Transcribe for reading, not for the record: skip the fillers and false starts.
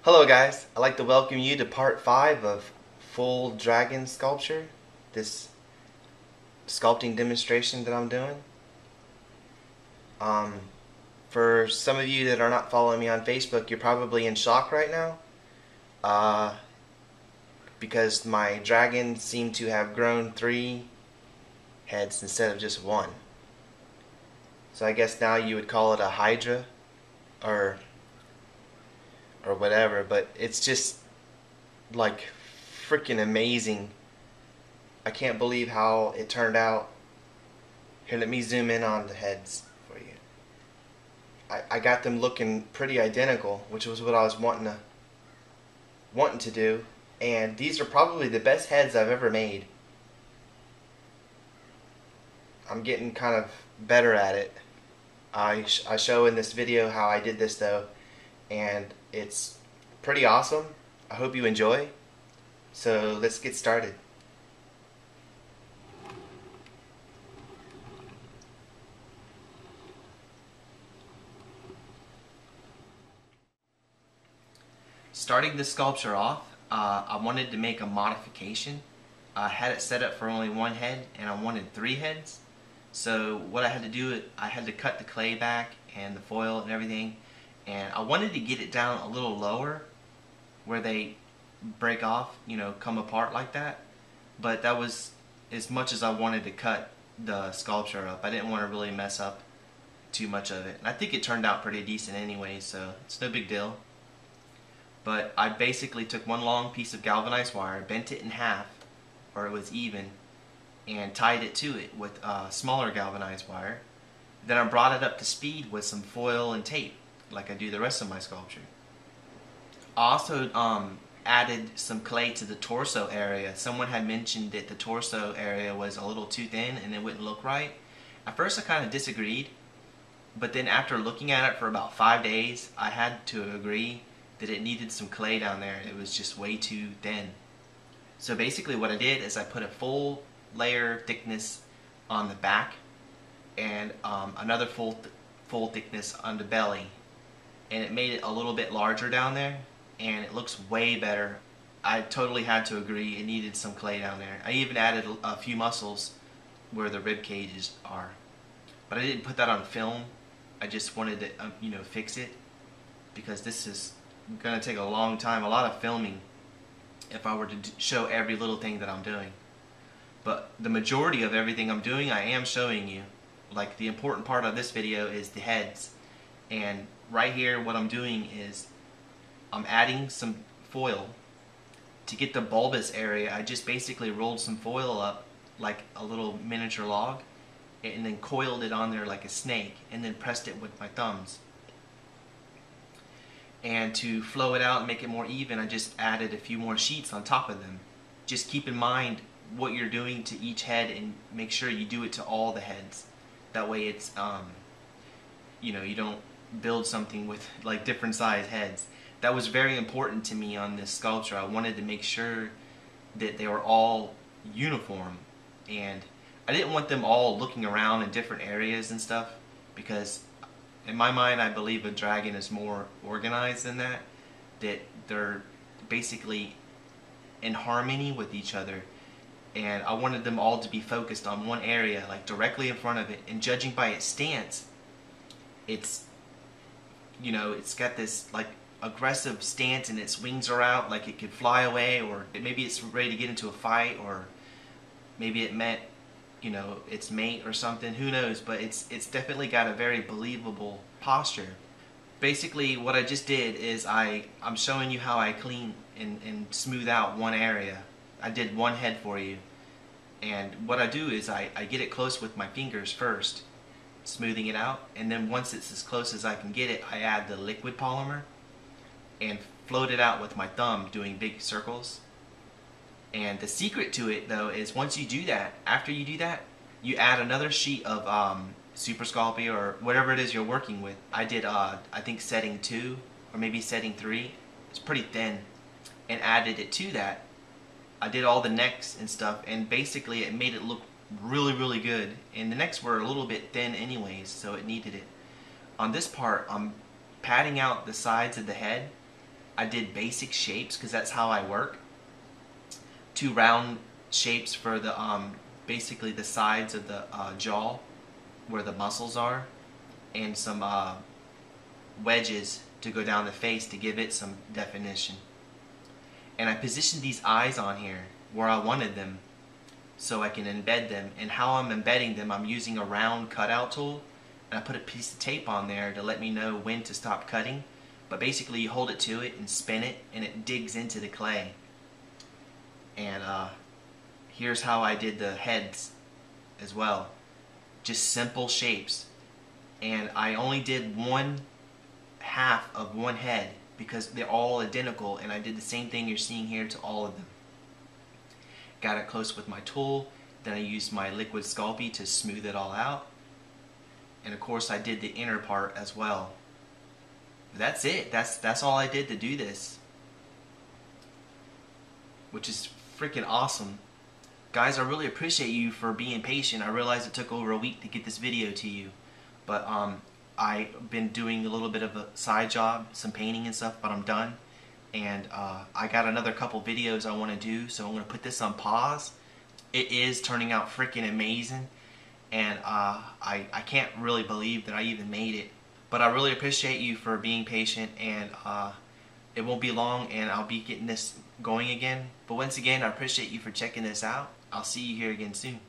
Hello guys, I'd like to welcome you to part 5 of full dragon sculpture, this sculpting demonstration that I'm doing. Um, for some of you that are not following me on Facebook, you're probably in shock right now uh, because my dragon seemed to have grown 3 heads instead of just 1. So I guess now you would call it a hydra or whatever, but it's just like freaking amazing. I can't believe how it turned out. Here, let me zoom in on the heads for you. I got them looking pretty identical, which was what I was wanting to do, and these are probably the best heads I've ever made. I'm getting kind of better at it. I show in this video how I did this though, and it's pretty awesome. I hope you enjoy. So let's get started. Starting this sculpture off, I wanted to make a modification. I had it set up for only 1 head and I wanted 3 heads. So what I had to do, I had to cut the clay back and the foil and everything, and I wanted to get it down a little lower where they break off, come apart like that. But that was as much as I wanted to cut the sculpture up. I didn't want to really mess up too much of it. And I think it turned out pretty decent anyway, so it's no big deal. But I basically took 1 long piece of galvanized wire, bent it in half, or it was even, and tied it to it with smaller galvanized wire. Then I brought it up to speed with some foil and tape, like I do the rest of my sculpture. I also added some clay to the torso area. Someone had mentioned that the torso area was a little too thin and it wouldn't look right. At first I kind of disagreed, but then after looking at it for about 5 days, I had to agree that it needed some clay down there. It was just way too thin. So basically what I did is I put a full layer thickness on the back and another full thickness on the belly, and it made it a little bit larger down there, and it looks way better. I totally had to agree it needed some clay down there. I even added a few muscles where the rib cages are, but I didn't put that on film. I just wanted to fix it, because this is gonna take a long time, a lot of filming, if I were to show every little thing that I'm doing. But the majority of everything I'm doing, I am showing you. Like, the important part of this video is the heads. And right here, what I'm doing is I'm adding some foil. To get the bulbous area, I just basically rolled some foil up like a little miniature log, and then coiled it on there like a snake, and then pressed it with my thumbs. And to flow it out and make it more even, I just added a few more sheets on top of them. Just keep in mind what you're doing to each head and make sure you do it to all the heads. That way it's you don't build something with like different size heads. That was very important to me on this sculpture. I wanted to make sure that they were all uniform, and I didn't want them all looking around in different areas and stuff, because in my mind I believe a dragon is more organized than that, that they're basically in harmony with each other. And I wanted them all to be focused on one area, like directly in front of it. And judging by its stance, it's got this like aggressive stance, and its wings are out like it could fly away, or maybe it's ready to get into a fight, or maybe it met its mate or something, who knows. But it's definitely got a very believable posture. Basically what I just did is I'm showing you how I clean and smooth out one area. I did 1 head for you, and what I do is I get it close with my fingers first, smoothing it out, and then once it's as close as I can get it, I add the liquid polymer and float it out with my thumb, doing big circles. And the secret to it though is once you do that, after you do that, you add another sheet of Super Sculpey or whatever it is you're working with. I did I think setting 2 or maybe setting 3. It's pretty thin, and added it to that. I did all the necks and stuff, and basically it made it look really good. And the necks were a little bit thin anyways, so it needed it. On this part, I'm padding out the sides of the head I did basic shapes because that's how I work. 2 round shapes for the basically the sides of the jaw where the muscles are, and some wedges to go down the face to give it some definition. And I positioned these eyes on here where I wanted them so I can embed them. And how I'm embedding them, I'm using a round cutout tool, and I put a piece of tape on there to let me know when to stop cutting. But basically you hold it to it and spin it and it digs into the clay. And here's how I did the heads as well. Just simple shapes. And I only did 1/2 of one head because they're all identical, and I did the same thing you're seeing here to all of them. Got it close with my tool, then I used my liquid Sculpey to smooth it all out. And of course I did the inner part as well. That's it. That's all I did to do this, which is freaking awesome. Guys, I really appreciate you for being patient. I realize it took over a week to get this video to you, but I've been doing a little bit of a side job, some painting and stuff, but I'm done. And I got another couple videos I want to do, so I'm going to put this on pause. It is turning out freaking amazing, and I can't really believe that I even made it. But I really appreciate you for being patient, and it won't be long and I'll be getting this going again. But once again, I appreciate you for checking this out. I'll see you here again soon.